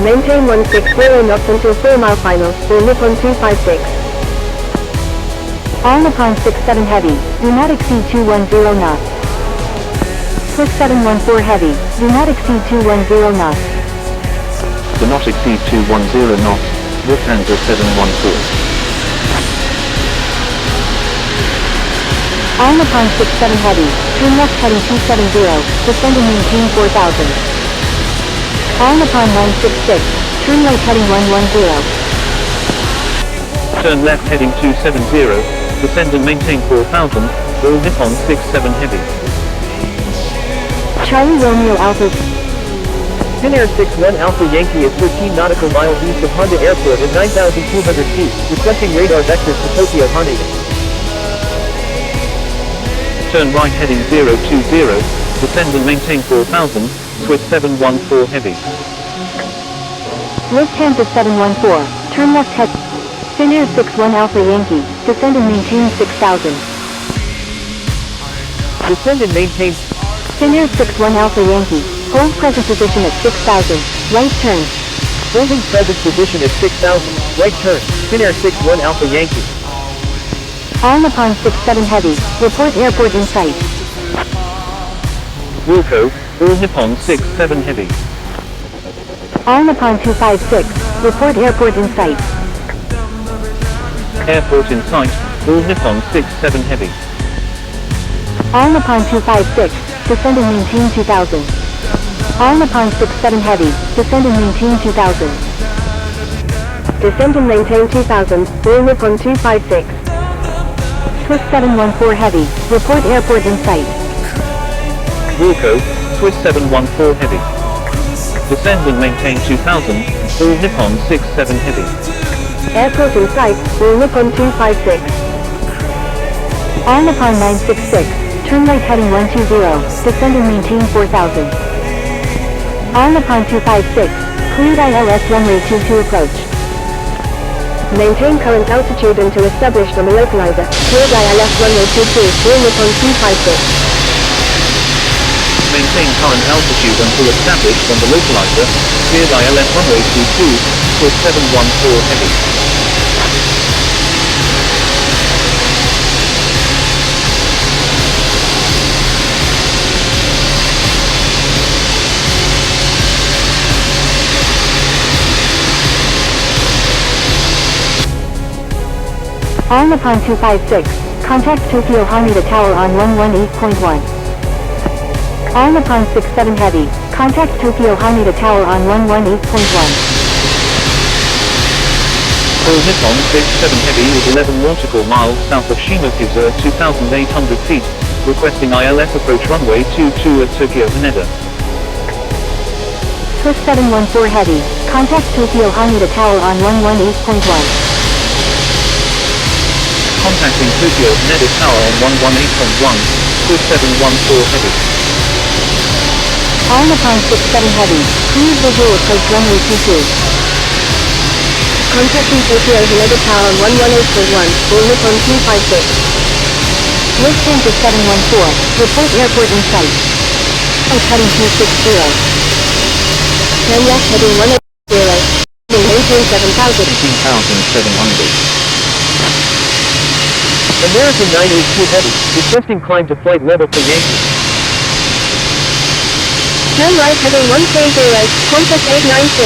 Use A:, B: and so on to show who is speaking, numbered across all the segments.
A: Maintain 160 knots until 4 mile final, or Nippon 256.
B: All Nippon 67 Heavy, do not exceed 210 knots. Swiss 714 Heavy, do not exceed 210 knots.
C: Do not exceed 210 knots, Lufthansa 714.
B: All Nippon 67 Heavy, turn left heading 270, descend and maintain 4000. All Nippon 966, turn right heading 110.
C: Turn left heading 270, descend and maintain 4000, all Nippon 67 Heavy.
B: Charlie Romeo Alpha.
D: Finnair 61 Alpha Yankee is 13 nautical miles east of Honda Airport at 9,200 feet, requesting radar vectors to Tokyo Haneda.
C: Turn right heading 020, descend and maintain 4000, Swiss 714 Heavy.
B: Lufthansa 714, turn left head. Finnair 61 Alpha Yankee, descend and maintain 6000.
D: Descend and maintain.
B: Finnair 61 Alpha Yankee, hold present position at 6000, right turn.
D: Holding present position at 6,000, right turn, Finnair 61 Alpha Yankee.
B: All Nippon 67 Heavy, report airport in sight.
C: Wilco, all Nippon 67 Heavy.
B: All Nippon 256, report airport in sight.
C: Airport in sight, all Nippon 67 Heavy.
B: All Nippon 256, descend and maintain 2000. All Nippon 67 Heavy, descend and maintain 2000.
A: Descend and maintain 2000, all Nippon 256.
B: Swiss 714 Heavy, report airport in sight.
C: Wilco, Swiss 714 Heavy. Descend and maintain 2000, all Nippon 67 Heavy.
A: Airport in sight, all Nippon 256.
B: All Nippon 966, turn right heading 120, descend and maintain 4000. All Nippon 256, cleared ILS runway 22 approach.
A: Maintain current altitude until established on the localizer, cleared ILS runway 22, all Nippon 256.
C: Maintain current altitude until established on the localizer, cleared ILS runway 22, Swiss 714 Heavy.
B: All Nippon 256, contact Tokyo Haneda Tower on 118.1. All Nippon 67 Heavy, contact Tokyo Haneda Tower on 118.1.
C: All Nippon 67 Heavy is 11 nautical miles south of Shimokiza at 2,800 feet, requesting ILS approach runway 22 at Tokyo Haneda.
B: Swiss 714 Heavy, contact Tokyo Haneda Tower on 118.1.
C: Contacting Tokyo Haneda Tower on 118.1, Swiss 714 Heavy.
B: All Nippon 67 Heavy, clear visual approach runway 22.
A: Contacting Tokyo Haneda Tower on 118.1, all Nippon 256.
B: Lufthansa 714, report airport in sight. Right heading 260.
A: Turn left heading 180, maintain 7000.
C: 18,700.
D: American 982 Heavy, requesting climb to flight level for Yankee.
A: Turn right heading 130, contact 896.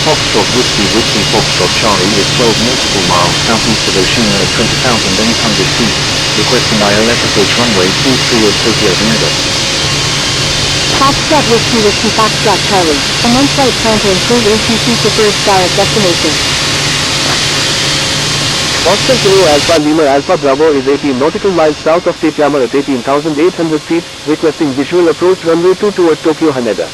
C: Foxtrot Whiskey Foxtrot Charlie is 12 nautical miles southeast of Oshima at 20,800 feet, requesting ILS approach runway 23 at Tokyo Haneda.
B: Foxtrot Whiskey Foxtrot Charlie, amend flight plan to include ATC preferred direct destination.
D: Foxtrot Kilo Alpha Lima Alpha Bravo is 18 nautical miles south of Tapeyama at 18,800 feet, requesting visual approach runway 22 at Tokyo Haneda.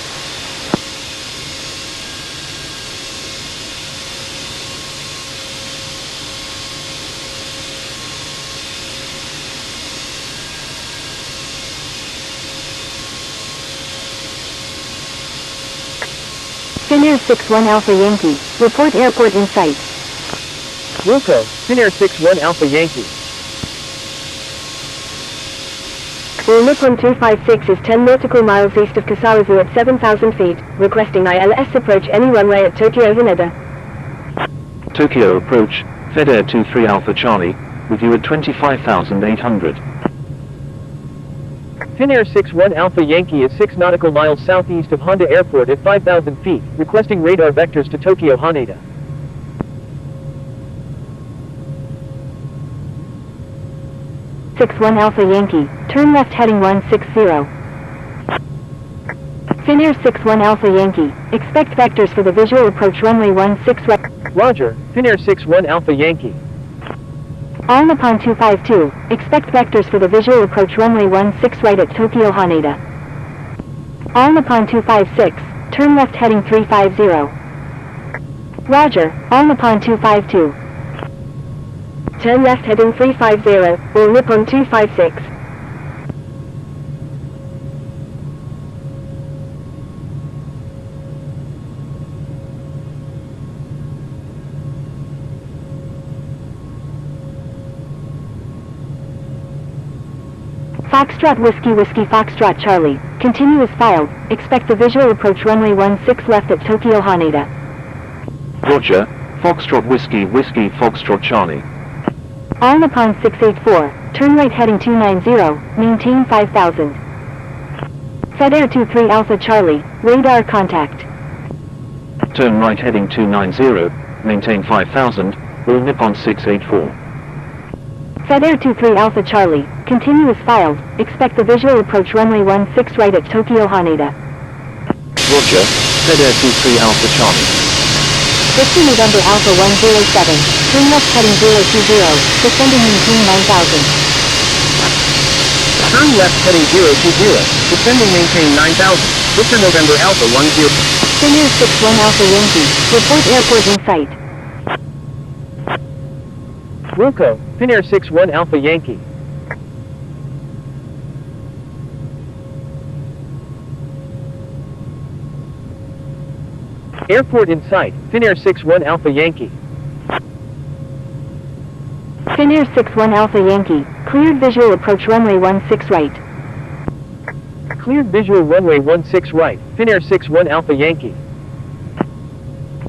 B: Finnair 61 Alpha Yankee, report airport in sight.
D: Wilco, Finnair 61 Alpha Yankee.
A: All Nippon 256 is 10 nautical miles east of Kusarazu at 7,000 feet, requesting ILS approach any runway at Tokyo Haneda.
C: Tokyo approach, FedAir 23 Alpha Charlie, with you at 25,800.
E: Finnair 61 Alpha Yankee is 6 nautical miles southeast of Honda Airport at 5,000 feet, requesting radar vectors to Tokyo Haneda.
B: One Alpha Yankee, turn left heading 160. Finnair 61 Alpha Yankee, expect vectors for the visual approach runway 16 right.
E: Roger, Finnair 61 Alpha Yankee.
B: All Nippon 252, expect vectors for the visual approach runway 16 right at Tokyo Haneda. All Nippon 256, turn left heading 350. Roger, All Nippon 252.
A: Turn left heading 350, All Nippon 256.
B: Foxtrot Whiskey Whiskey Foxtrot Charlie, continue as filed, expect the visual approach runway 16 left at Tokyo Haneda.
C: Roger, Foxtrot Whiskey Whiskey Foxtrot Charlie.
B: All Nippon 684, turn right heading 290, maintain 5,000. FedAir 23 Alpha Charlie, radar contact.
C: Turn right heading 290, maintain 5,000, All Nippon 684.
B: FedAir 23 Alpha Charlie, continue as filed, expect the visual approach runway 16 right at Tokyo Haneda.
C: Roger, FedAir 23 Alpha Charlie.
B: 50 November Alpha 107, turn left heading 020, descending maintain 9,000.
E: Turn left heading 020, descending maintain 9,000, Victor November Alpha 10.
B: Finnair 61 Alpha Yankee, report airport in sight.
E: Wilco, Finnair 61 Alpha Yankee. Airport in sight, Finnair 61 Alpha Yankee.
B: Finnair 61 Alpha Yankee, cleared visual approach runway 16 right.
E: Cleared visual runway 16 right, Finnair 61 Alpha Yankee.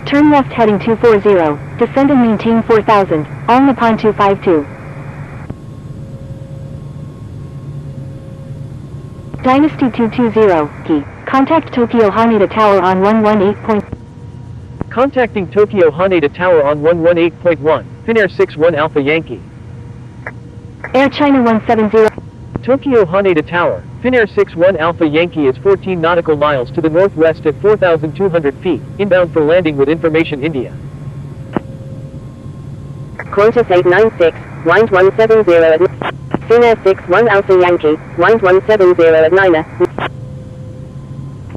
B: Turn left heading 240, descend and maintain 4,000, All Nippon 252. Dynasty 220, key, contact Tokyo Haneda Tower on 118.
E: Contacting Tokyo Haneda Tower on 118.1, Finnair 61 Alpha Yankee.
B: Air China 170.
E: Tokyo Haneda Tower, Finnair 61 Alpha Yankee is 14 nautical miles to the northwest at 4,200 feet, inbound for landing with information India.
A: Qantas 896, wind 170 at Finnair 61 Alpha Yankee, wind 170 at Nina.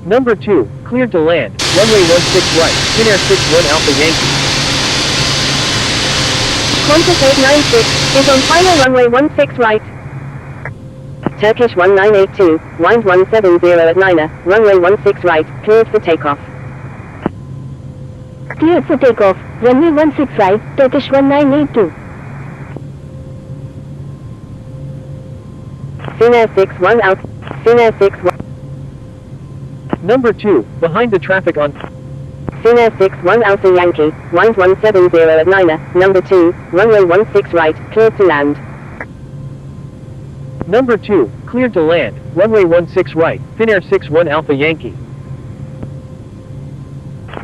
E: Number 2, cleared to land, runway 16 right, Finnair 61 Alpha Yankee.
A: Qantas 896, is on final runway 16 right. Turkish 1982, wind 170 at Nina, runway 16 right, cleared for takeoff.
B: Cleared for takeoff, runway 16 right, Turkish 1982.
A: Finnair 61 Alpha, Finnair 61.
E: Number 2, behind the traffic on
A: Finnair 61 Alpha Yankee, wind 170 at Nina, number 2, runway 16 right, cleared to land.
E: Number 2, cleared to land, runway 16 right, Finnair 61 Alpha Yankee.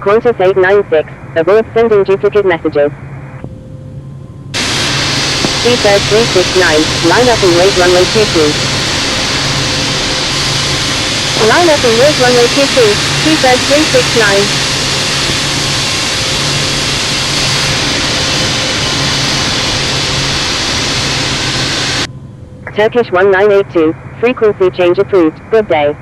A: Qantas 896, avoid sending duplicate messages. Seabird 369, line up and wait runway 22. Line up and wait runway 22, Seabird 369. Turkish 1982, frequency change approved, good day.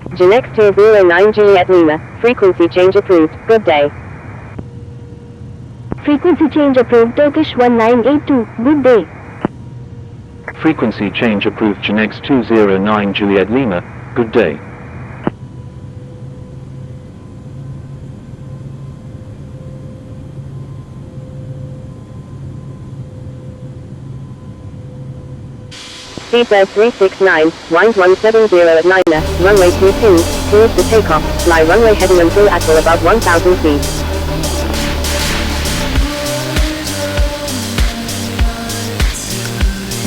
A: Genex 209 Juliet Lima, frequency change approved, good day.
B: Frequency change approved Turkish 1982, good day.
C: Frequency change approved Genex 209 Juliet Lima, good day.
A: Seabird 369, wind 170 at 9er, runway 22, cleared for takeoff, fly runway heading until at or above 1,000 feet.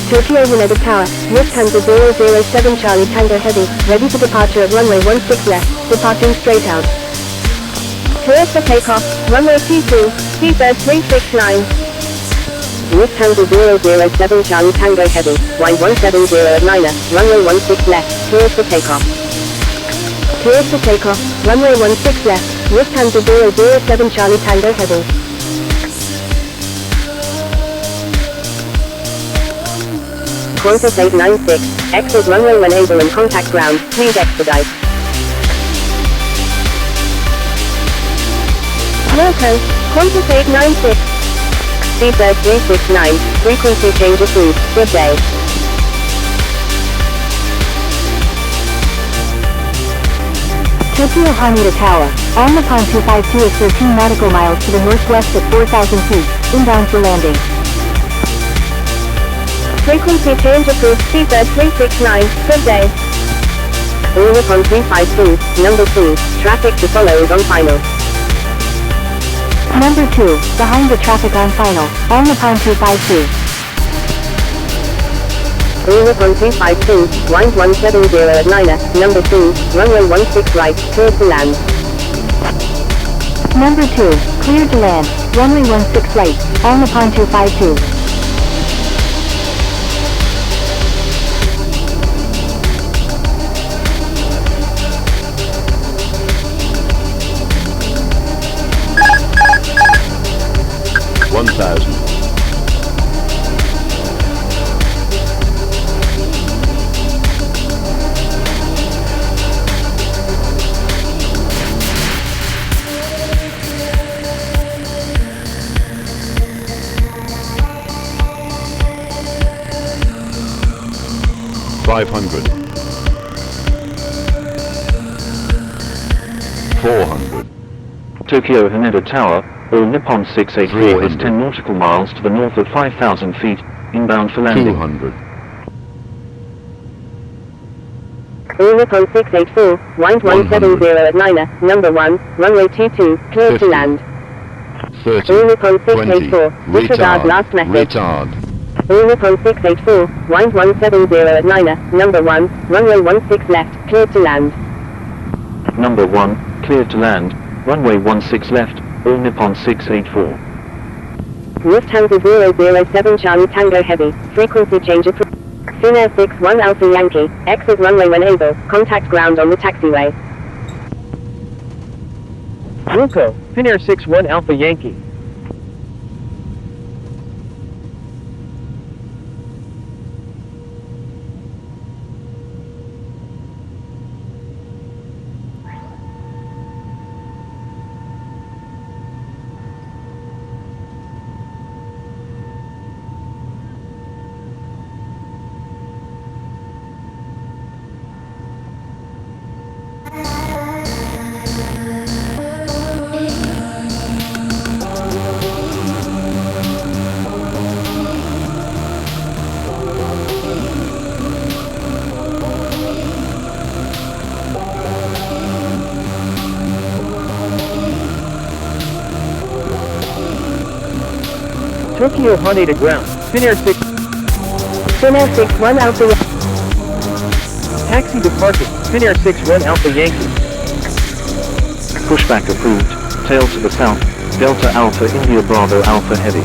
B: Tokyo Haneda Tower, Lufthansa 007 Charlie Tango Heavy, ready for departure at runway 16 left, departing straight out.
A: Cleared for takeoff, runway 22, Seabird 369. Lufthansa 007 Charlie Tango Heavy, wind 170 at 9er, runway 16 left, cleared for takeoff.
B: Cleared for takeoff, runway 16 left, Lufthansa 007 Charlie Tango Heavy.
A: Qantas 896, exit runway when able and contact ground, please expedite.
B: Welcome,
A: Qantas 896. Seabird 369, frequency change approved, good day.
B: Tokyo Haneda Tower, on Nippon 252 is 13 nautical miles to the northwest at 4,000 feet, inbound for landing.
A: Frequency change approved, Seabird 369, good day. All Nippon 352, number 2, traffic to follow is on final.
B: Number 2, behind the traffic on final, all Nippon 252.
A: All Nippon 352, wind 170 at 9er, number 2, runway 16 right, cleared to land.
B: Number 2, cleared to land, runway 16 right, all Nippon 252.
F: $500, $400,
C: Tokyo Haneda Tower, all Nippon 684 is
F: 300.
C: 10 nautical miles to the north of 5,000 feet, inbound for landing.
F: $200,
A: All Nippon 684, wind 170 at 9er, number 1, runway 22, cleared to
F: 50.
A: land.
F: 30,
A: All Nippon
F: 20,
A: 684, disregard last message.
F: retard,
A: All Nippon 684, wind 170 at 9er, number 1, runway 16 left, cleared to land.
C: Number 1, cleared to land, runway 16 left, all Nippon 684.
A: Lufthansa 007 Charlie Tango Heavy, frequency change approved. Finnair 61 Alpha Yankee, exit runway when able, contact ground on the taxiway.
E: Wilco, Finnair 61 Alpha Yankee. Tokyo Haneda ground, Finnair 6,
B: Finnair 61 Alpha Yankee.
E: taxi departing, Finnair 61 Alpha Yankee.
C: Pushback approved, tail to the south, Delta Alpha India Bravo Alpha Heavy.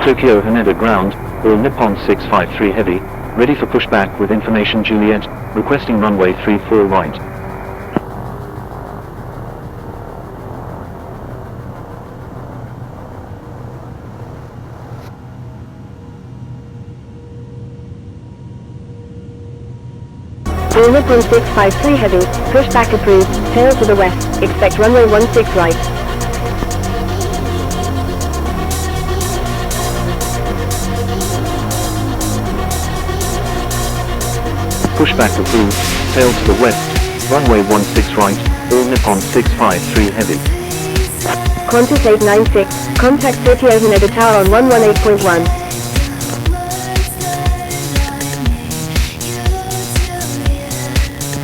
C: Tokyo Haneda ground, all Nippon 653 heavy, ready for pushback with information Juliet, requesting runway 34 right.
A: All Nippon 653 heavy, pushback approved, tail to the west, expect runway 16 right.
C: Pushback approved, tail to the west, runway 16 right, all Nippon 653 heavy.
A: Qantas 896, contact Tokyo Haneda Tower on 118.1.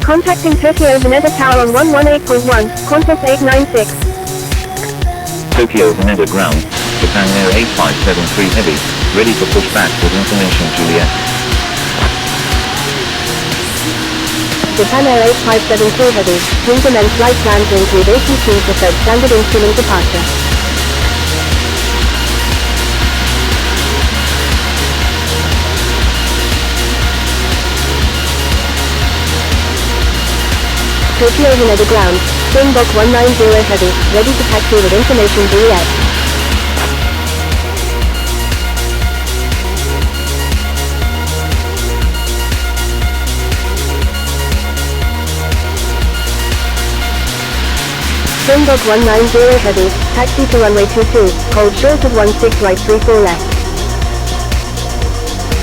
A: Contacting Tokyo Haneda Tower on 118.1, Qantas 896.
C: Tokyo Haneda ground, Japan Air A350-900 heavy, ready for pushback with information Juliet.
A: Japan Air 8573 heavy, please amend flight plan to include ATC preferred standard instrument departure. Tokyo Haneda ground, Springbok 190 heavy, ready to taxi with information Juliet. Springbok 190 heavy, taxi to runway 22, hold short of 16 right 34 left.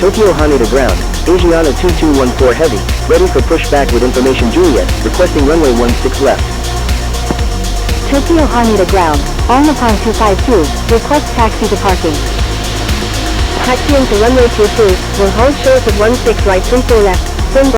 D: Tokyo Haneda ground, Asiana 2214 heavy, ready for pushback with information Juliet, requesting runway 16 left.
B: Tokyo Haneda ground, all Nippon 252, request taxi to parking.
A: Taxiing to runway 22, will hold short of 16 right 34 left.